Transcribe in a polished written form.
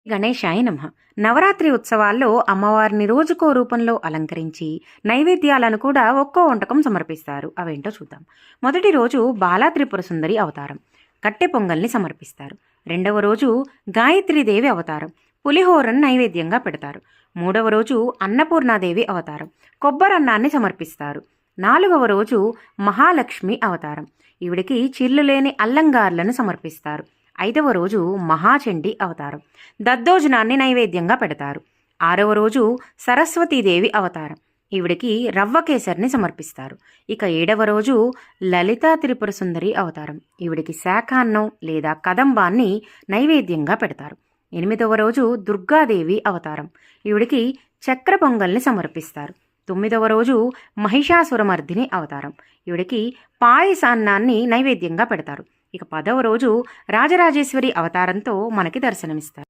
గణేశాయ నమః. నవరాత్రి ఉత్సవాల్లో అమ్మవారిని రోజుకో రూపంలో అలంకరించి నైవేద్యాలను కూడా ఒక్కో వంటకం సమర్పిస్తారు. అవేంటో చూద్దాం. మొదటి రోజు బాలా త్రిపుర సుందరి అవతారం, కట్టె పొంగల్ని సమర్పిస్తారు. రెండవ రోజు గాయత్రీదేవి అవతారం, పులిహోరను నైవేద్యంగా పెడతారు. మూడవ రోజు అన్నపూర్ణాదేవి అవతారం, కొబ్బరన్నాన్ని సమర్పిస్తారు. నాలుగవ రోజు మహాలక్ష్మి అవతారం, ఈవిడికి చిల్లు లేని అల్లంగార్లను సమర్పిస్తారు. ఐదవ రోజు మహాచండి అవతారం, దద్దోజనాన్ని నైవేద్యంగా పెడతారు. ఆరవ రోజు సరస్వతీదేవి అవతారం, ఈవిడికి రవ్వ కేసరిని సమర్పిస్తారు. ఇక ఏడవ రోజు లలితా త్రిపుర సుందరి అవతారం, ఈవిడికి శాఖాన్నం లేదా కదంబాన్ని నైవేద్యంగా పెడతారు. ఎనిమిదవ రోజు దుర్గాదేవి అవతారం, ఈవిడికి చక్ర పొంగల్ని సమర్పిస్తారు. తొమ్మిదవ రోజు మహిషాసురమర్దిని అవతారం, ఈవిడికి పాయసాన్నాన్ని నైవేద్యంగా పెడతారు. ఇక 10వ రోజు రాజరాజేశ్వరి అవతారంతో మనకి దర్శనమిస్తారు.